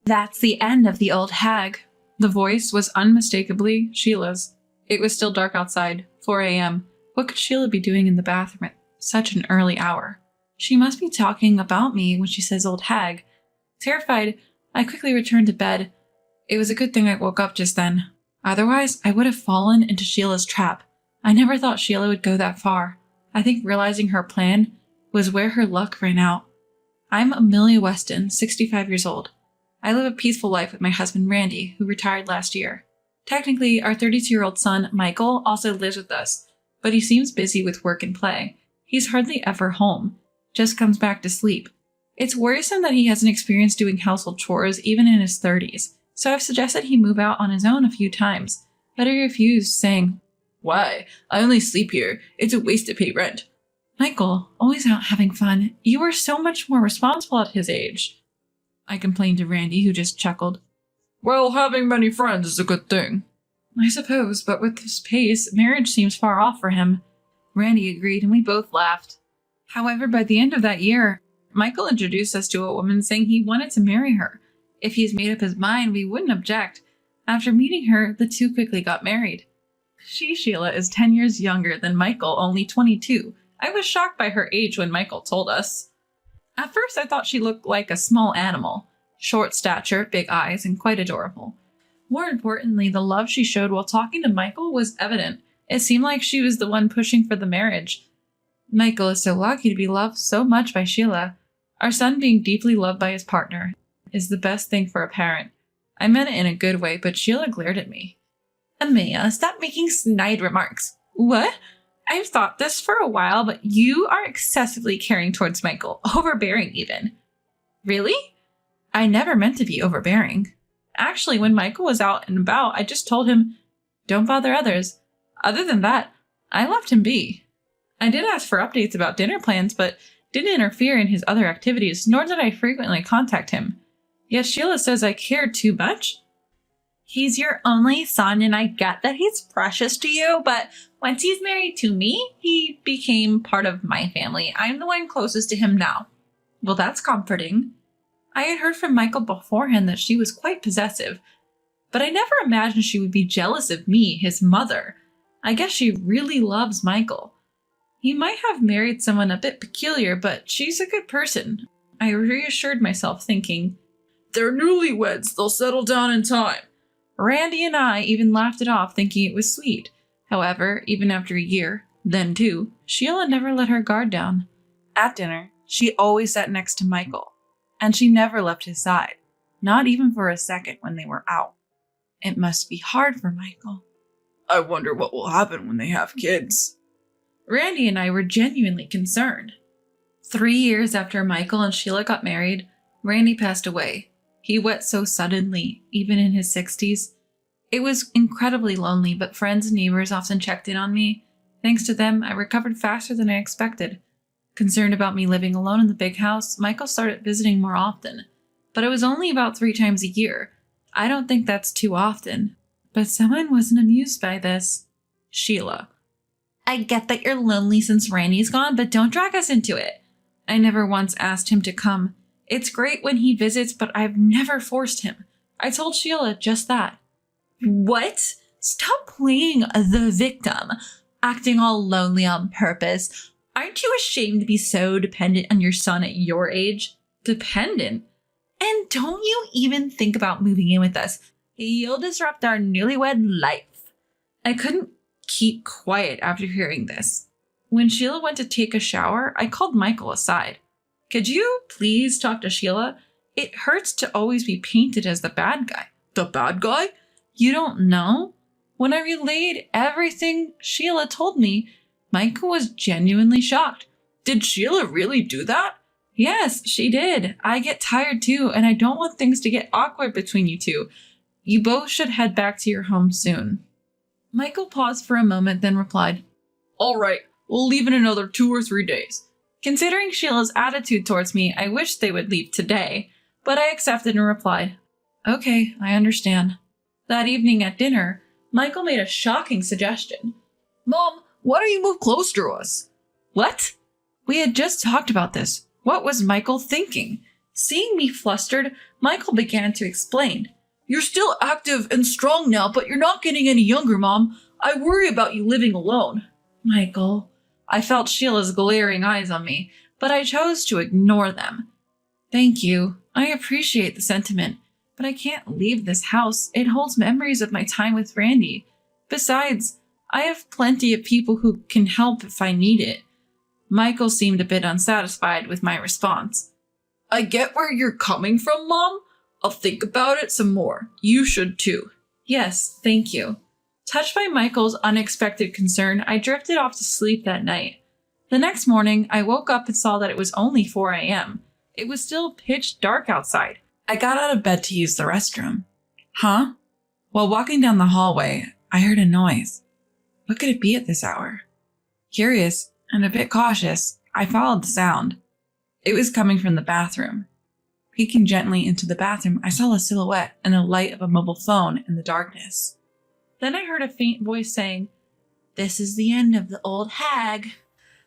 That's the end of the old hag. The voice was unmistakably Sheila's. It was still dark outside, 4 a.m. What could Sheila be doing in the bathroom at such an early hour? She must be talking about me when she says old hag. Terrified, I quickly returned to bed. It was a good thing I woke up just then. Otherwise, I would have fallen into Sheila's trap. I never thought Sheila would go that far. I think realizing her plan was where her luck ran out. I'm Amelia Weston, 65 years old. I live a peaceful life with my husband Randy, who retired last year. Technically, our 32-year-old son, Michael, also lives with us, but he seems busy with work and play. He's hardly ever home, just comes back to sleep. It's worrisome that he hasn't experienced doing household chores even in his 30s, so I've suggested he move out on his own a few times, but he refused, saying, "Why? I only sleep here. It's a waste to pay rent." Michael, always out having fun, you were so much more responsible at his age. I complained to Randy, who just chuckled. Well, having many friends is a good thing. I suppose, but with this pace, marriage seems far off for him. Randy agreed, and we both laughed. However, by the end of that year, Michael introduced us to a woman saying he wanted to marry her. If he's made up his mind, we wouldn't object. After meeting her, the two quickly got married. Sheila, is 10 years younger than Michael, only 22. I was shocked by her age when Michael told us. At first, I thought she looked like a small animal. Short stature, big eyes, and quite adorable. More importantly, the love she showed while talking to Michael was evident. It seemed like she was the one pushing for the marriage. Michael is so lucky to be loved so much by Sheila. Our son being deeply loved by his partner is the best thing for a parent. I meant it in a good way, but Sheila glared at me. Amelia, stop making snide remarks. What? I've thought this for a while, but you are excessively caring towards Michael, overbearing even. Really? I never meant to be overbearing. Actually, when Michael was out and about, I just told him, don't bother others. Other than that, I left him be. I did ask for updates about dinner plans, but didn't interfere in his other activities, nor did I frequently contact him. Yet Sheila says I cared too much. He's your only son, and I get that he's precious to you, but once he's married to me, he became part of my family. I'm the one closest to him now. Well, that's comforting. I had heard from Michael beforehand that she was quite possessive, but I never imagined she would be jealous of me, his mother. I guess she really loves Michael. He might have married someone a bit peculiar, but she's a good person. I reassured myself, thinking, they're newlyweds, they'll settle down in time. Randy and I even laughed it off, thinking it was sweet. However, even after a year, then 2, Sheila never let her guard down. At dinner, she always sat next to Michael, and she never left his side, not even for a second when they were out. It must be hard for Michael. I wonder what will happen when they have kids. Randy and I were genuinely concerned. 3 years after Michael and Sheila got married, Randy passed away. He went so suddenly, even in his 60s. It was incredibly lonely, but friends and neighbors often checked in on me. Thanks to them, I recovered faster than I expected. Concerned about me living alone in the big house, Michael started visiting more often. But it was only about 3 times a year. I don't think that's too often. But someone wasn't amused by this. Sheila. I get that you're lonely since Randy's gone, but don't drag us into it. I never once asked him to come. It's great when he visits, but I've never forced him. I told Sheila just that. What? Stop playing the victim, acting all lonely on purpose. Aren't you ashamed to be so dependent on your son at your age? Dependent? And don't you even think about moving in with us. You'll disrupt our newlywed life. I couldn't keep quiet after hearing this. When Sheila went to take a shower, I called Michael aside. Could you please talk to Sheila? It hurts to always be painted as the bad guy. The bad guy? You don't know? When I relayed everything Sheila told me, Michael was genuinely shocked. Did Sheila really do that? Yes, she did. I get tired too, and I don't want things to get awkward between you two. You both should head back to your home soon. Michael paused for a moment, then replied, All right, we'll leave in another 2 or 3 days. Considering Sheila's attitude towards me, I wish they would leave today, but I accepted and replied, Okay, I understand. That evening at dinner, Michael made a shocking suggestion. Mom, why don't you move closer to us? What? We had just talked about this. What was Michael thinking? Seeing me flustered, Michael began to explain. You're still active and strong now, but you're not getting any younger, Mom. I worry about you living alone. Michael. I felt Sheila's glaring eyes on me, but I chose to ignore them. Thank you. I appreciate the sentiment, but I can't leave this house. It holds memories of my time with Randy. Besides, I have plenty of people who can help if I need it. Michael seemed a bit unsatisfied with my response. I get where you're coming from, Mom. I'll think about it some more. You should too. Yes, thank you. Touched by Michael's unexpected concern, I drifted off to sleep that night. The next morning, I woke up and saw that it was only 4 a.m. It was still pitch dark outside. I got out of bed to use the restroom. Huh? While walking down the hallway, I heard a noise. What could it be at this hour? Curious and a bit cautious, I followed the sound. It was coming from the bathroom. Peeking gently into the bathroom, I saw a silhouette and the light of a mobile phone in the darkness. Then I heard a faint voice saying, "This is the end of the old hag."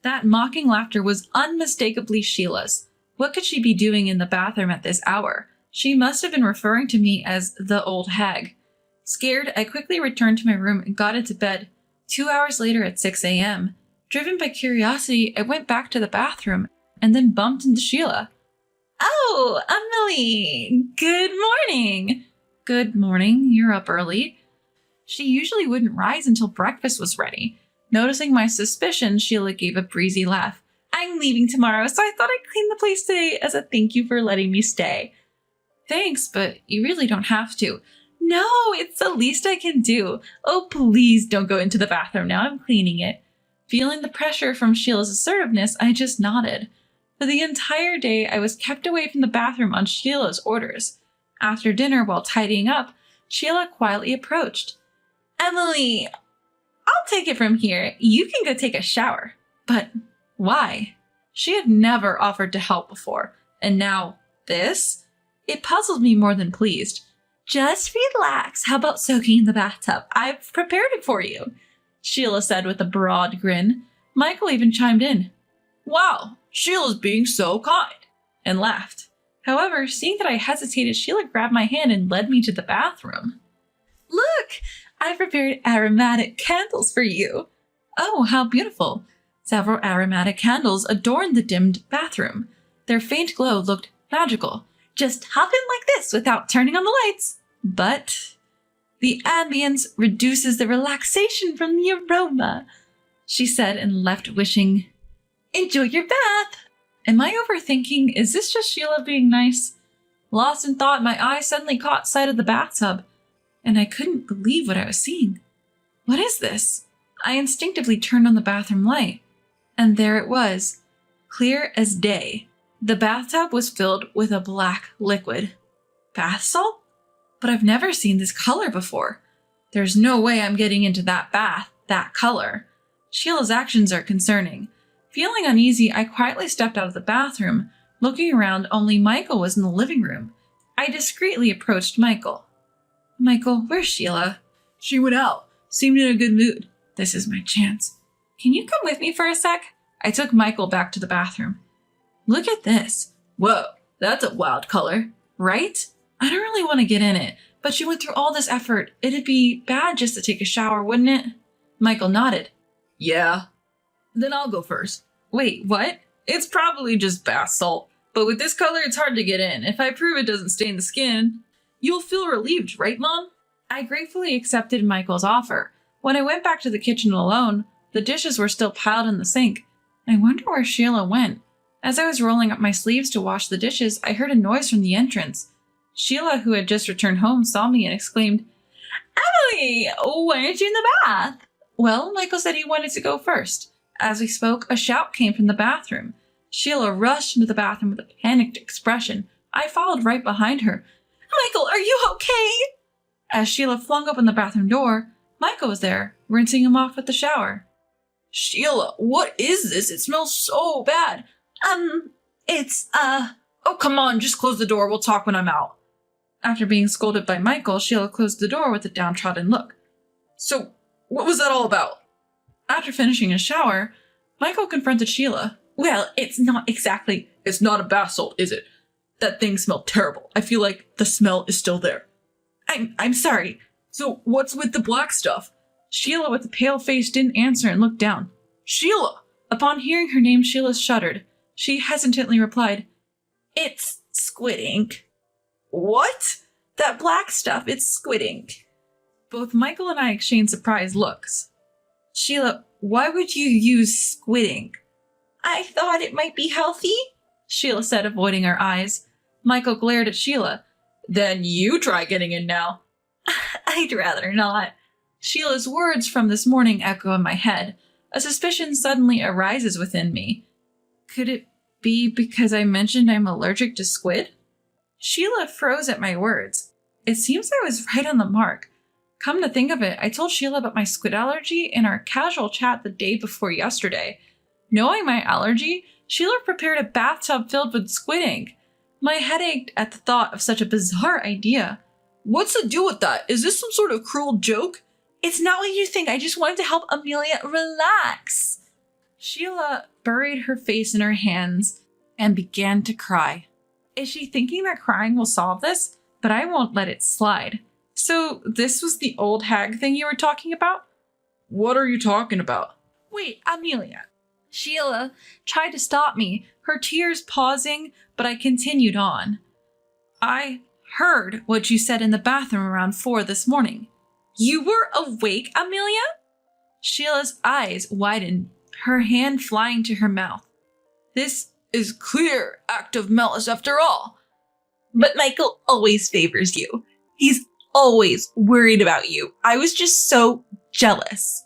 That mocking laughter was unmistakably Sheila's. What could she be doing in the bathroom at this hour? She must have been referring to me as the old hag. Scared, I quickly returned to my room and got into bed. 2 hours later at 6 a.m., driven by curiosity, I went back to the bathroom and then bumped into Sheila. Oh, Emily! Good morning! Good morning. You're up early. She usually wouldn't rise until breakfast was ready. Noticing my suspicion, Sheila gave a breezy laugh. I'm leaving tomorrow, so I thought I'd clean the place today as a thank you for letting me stay. Thanks, but you really don't have to. No, it's the least I can do. Oh, please don't go into the bathroom now. I'm cleaning it. Feeling the pressure from Sheila's assertiveness, I just nodded. For the entire day, I was kept away from the bathroom on Sheila's orders. After dinner, while tidying up, Sheila quietly approached. Emily, I'll take it from here. You can go take a shower. But why? She had never offered to help before, and now this? It puzzled me more than pleased. Just relax. How about soaking in the bathtub? I've prepared it for you, Sheila said with a broad grin. Michael even chimed in. Wow, Sheila's being so kind, and laughed. However, seeing that I hesitated, Sheila grabbed my hand and led me to the bathroom. Look, I prepared aromatic candles for you. Oh, how beautiful. Several aromatic candles adorned the dimmed bathroom. Their faint glow looked magical. Just hop in like this without turning on the lights. But the ambience reduces the relaxation from the aroma, she said and left wishing, enjoy your bath. Am I overthinking? Is this just Sheila being nice? Lost in thought, my eye suddenly caught sight of the bathtub, and I couldn't believe what I was seeing. What is this? I instinctively turned on the bathroom light, and there it was, clear as day. The bathtub was filled with a black liquid. Bath salt? But I've never seen this color before. There's no way I'm getting into that bath, that color. Sheila's actions are concerning. Feeling uneasy, I quietly stepped out of the bathroom. Looking around, only Michael was in the living room. I discreetly approached Michael. Michael, where's Sheila? She went out. Seemed in a good mood. This is my chance. Can you come with me for a sec? I took Michael back to the bathroom. Look at this. Whoa, that's a wild color, right? I don't really want to get in it, but you went through all this effort. It'd be bad just to take a shower, wouldn't it? Michael nodded. Yeah. Then I'll go first. Wait, what? It's probably just bath salt, but with this color, it's hard to get in. If I prove it doesn't stain the skin, you'll feel relieved, right, Mom? I gratefully accepted Michael's offer. When I went back to the kitchen alone, the dishes were still piled in the sink. I wonder where Sheila went. As I was rolling up my sleeves to wash the dishes, I heard a noise from the entrance. Sheila, who had just returned home, saw me and exclaimed, Emily, why aren't you in the bath? Well, Michael said he wanted to go first. As we spoke, a shout came from the bathroom. Sheila rushed into the bathroom with a panicked expression. I followed right behind her. Michael, are you okay? As Sheila flung open the bathroom door, Michael was there, rinsing him off with the shower. Sheila, what is this? It smells so bad. Oh, come on, just close the door. We'll talk when I'm out. After being scolded by Michael, Sheila closed the door with a downtrodden look. So, what was that all about? After finishing his shower, Michael confronted Sheila. Well, it's not exactly. It's not a bath salt, is it? That thing smelled terrible. I feel like the smell is still there. I'm sorry. So what's with the black stuff? Sheila with the pale face didn't answer and looked down. Sheila! Upon hearing her name, Sheila shuddered. She hesitantly replied, It's squid ink. What? That black stuff, it's squid ink. Both Michael and I exchanged surprised looks. Sheila, why would you use squid ink? I thought it might be healthy, Sheila said, avoiding our eyes. Michael glared at Sheila. Then you try getting in now. I'd rather not. Sheila's words from this morning echo in my head. A suspicion suddenly arises within me. Could it be because I mentioned I'm allergic to squid? Sheila froze at my words. It seems I was right on the mark. Come to think of it, I told Sheila about my squid allergy in our casual chat the day before yesterday. Knowing my allergy, Sheila prepared a bathtub filled with squid ink. My head ached at the thought of such a bizarre idea. What's the deal with that? Is this some sort of cruel joke? It's not what you think. I just wanted to help Amelia relax. Sheila buried her face in her hands and began to cry. Is she thinking that crying will solve this? But I won't let it slide. So this was the old hag thing you were talking about? What are you talking about? Wait, Amelia. Sheila tried to stop me, her tears pausing, but I continued on. I heard what you said in the bathroom around 4 this morning. You were awake, Amelia? Sheila's eyes widened, her hand flying to her mouth. This is clear act of malice after all. But Michael always favors you. He's always worried about you. I was just so jealous.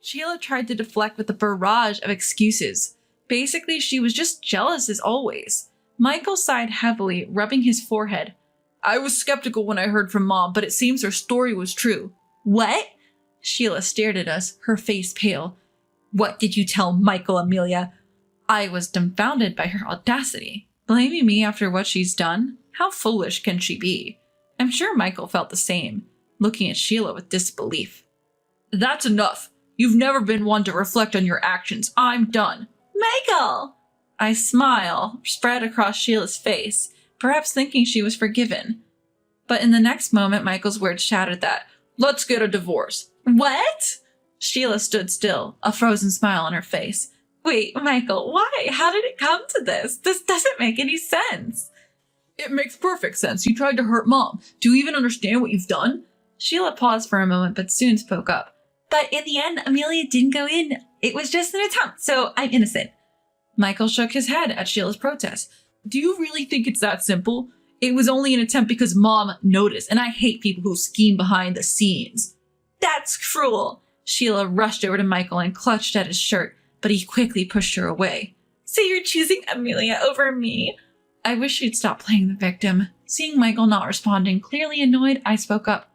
Sheila tried to deflect with a barrage of excuses. Basically, she was just jealous as always. Michael sighed heavily, rubbing his forehead. I was skeptical when I heard from Mom, but it seems her story was true. What? Sheila stared at us, her face pale. What did you tell Michael, Amelia? I was dumbfounded by her audacity. Blaming me after what she's done? How foolish can she be? I'm sure Michael felt the same, looking at Sheila with disbelief. That's enough. You've never been one to reflect on your actions. I'm done. Michael! I smile spread across Sheila's face, perhaps thinking she was forgiven. But in the next moment, Michael's words shattered that. Let's get a divorce. What? Sheila stood still, a frozen smile on her face. Wait, Michael, why? How did it come to this? This doesn't make any sense. It makes perfect sense. You tried to hurt Mom. Do you even understand what you've done? Sheila paused for a moment, but soon spoke up. But in the end, Amelia didn't go in. It was just an attempt, so I'm innocent. Michael shook his head at Sheila's protest. Do you really think it's that simple? It was only an attempt because Mom noticed, and I hate people who scheme behind the scenes. That's cruel. Sheila rushed over to Michael and clutched at his shirt, but he quickly pushed her away. So you're choosing Amelia over me? I wish she'd stop playing the victim. Seeing Michael not responding, clearly annoyed, I spoke up.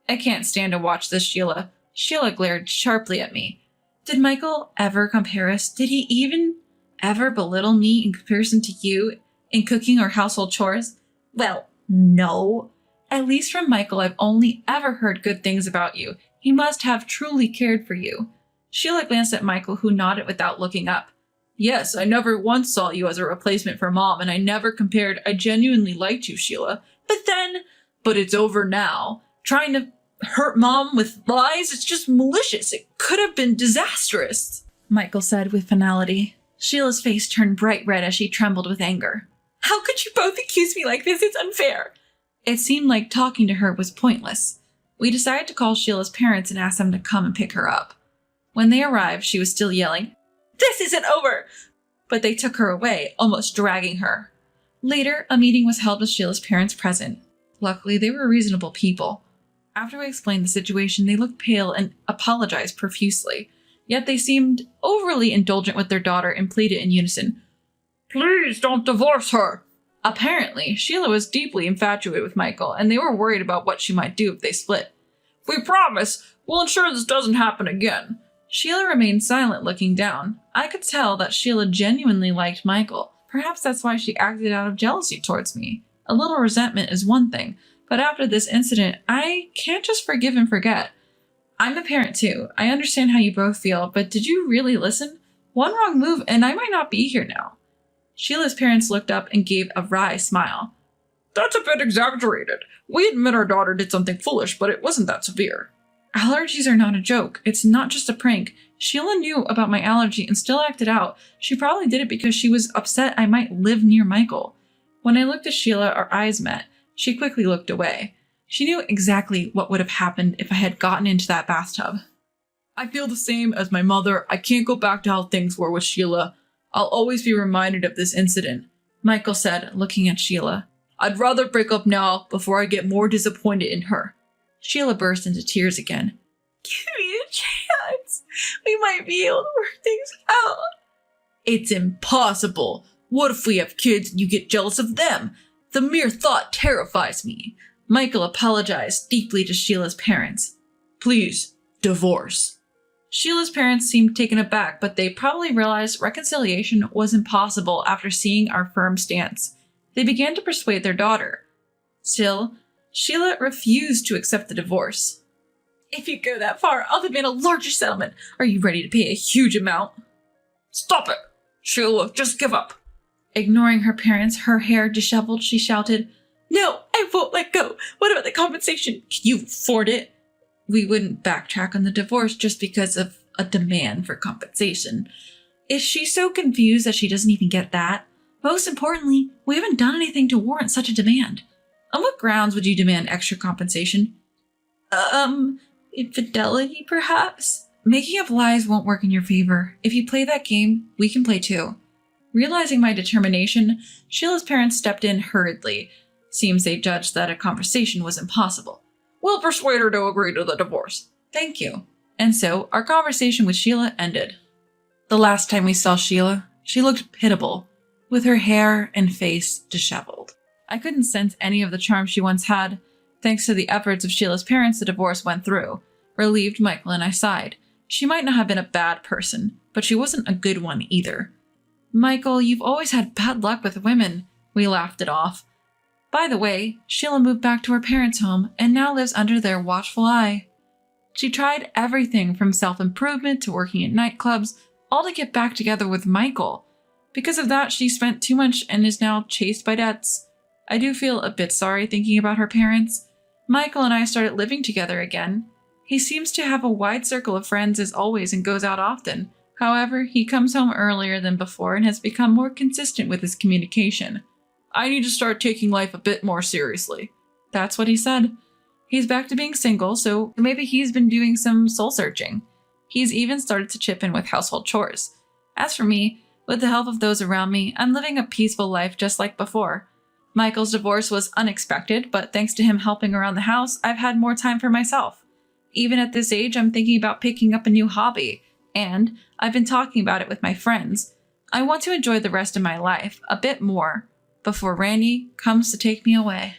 I can't stand to watch this, Sheila. Sheila glared sharply at me. Did Michael ever compare us? Did he even ever belittle me in comparison to you in cooking or household chores? Well, no. At least from Michael, I've only ever heard good things about you. He must have truly cared for you. Sheila glanced at Michael, who nodded without looking up. Yes, I never once saw you as a replacement for Mom, and I never compared. I genuinely liked you, Sheila. But it's over now. Trying to hurt Mom with lies, it's just malicious. It could have been disastrous, Michael said with finality. Sheila's face turned bright red as she trembled with anger. How could you both accuse me like this? It's unfair. It seemed like talking to her was pointless. We decided to call Sheila's parents and ask them to come and pick her up. When they arrived, she was still yelling, This isn't over! But they took her away, almost dragging her. Later, a meeting was held with Sheila's parents present. Luckily, they were reasonable people. After we explained the situation, they looked pale and apologized profusely. Yet they seemed overly indulgent with their daughter and pleaded in unison, Please don't divorce her! Apparently, Sheila was deeply infatuated with Michael, and they were worried about what she might do if they split. We promise, we'll ensure this doesn't happen again. Sheila remained silent, looking down. I could tell that Sheila genuinely liked Michael. Perhaps that's why she acted out of jealousy towards me. A little resentment is one thing, but after this incident, I can't just forgive and forget. I'm a parent too. I understand how you both feel, but did you really listen? One wrong move and I might not be here now. Sheila's parents looked up and gave a wry smile. That's a bit exaggerated. We admit our daughter did something foolish, but it wasn't that severe. Allergies are not a joke. It's not just a prank. Sheila knew about my allergy and still acted out. She probably did it because she was upset I might live near Michael. When I looked at Sheila, our eyes met. She quickly looked away. She knew exactly what would have happened if I had gotten into that bathtub. I feel the same as my mother. I can't go back to how things were with Sheila. I'll always be reminded of this incident, Michael said, looking at Sheila. I'd rather break up now before I get more disappointed in her. Sheila burst into tears again. Give me a chance. We might be able to work things out. It's impossible. What if we have kids and you get jealous of them? The mere thought terrifies me. Michael apologized deeply to Sheila's parents. Please, divorce. Sheila's parents seemed taken aback, but they probably realized reconciliation was impossible after seeing our firm stance. They began to persuade their daughter. Still, Sheila refused to accept the divorce. If you go that far, I'll demand a larger settlement. Are you ready to pay a huge amount? Stop it! Sheila, just give up. Ignoring her parents, her hair disheveled, she shouted, No, I won't let go. What about the compensation? Can you afford it? We wouldn't backtrack on the divorce just because of a demand for compensation. Is she so confused that she doesn't even get that? Most importantly, we haven't done anything to warrant such a demand. On what grounds would you demand extra compensation? Infidelity, perhaps? Making up lies won't work in your favor. If you play that game, we can play too. Realizing my determination, Sheila's parents stepped in hurriedly. Seems they judged that a conversation was impossible. We'll persuade her to agree to the divorce. Thank you. And so, our conversation with Sheila ended. The last time we saw Sheila, she looked pitiable, with her hair and face disheveled. I couldn't sense any of the charm she once had. Thanks to the efforts of Sheila's parents, the divorce went through. Relieved, Michael and I sighed. She might not have been a bad person, but she wasn't a good one either. Michael, you've always had bad luck with women. We laughed it off. By the way, Sheila moved back to her parents' home and now lives under their watchful eye. She tried everything from self-improvement to working at nightclubs, all to get back together with Michael. Because of that, she spent too much and is now chased by debts. I do feel a bit sorry thinking about her parents. Michael and I started living together again. He seems to have a wide circle of friends as always and goes out often. However, he comes home earlier than before and has become more consistent with his communication. I need to start taking life a bit more seriously. That's what he said. He's back to being single, so maybe he's been doing some soul searching. He's even started to chip in with household chores. As for me, with the help of those around me, I'm living a peaceful life just like before. Michael's divorce was unexpected, but thanks to him helping around the house, I've had more time for myself. Even at this age, I'm thinking about picking up a new hobby, and I've been talking about it with my friends. I want to enjoy the rest of my life a bit more before Randy comes to take me away.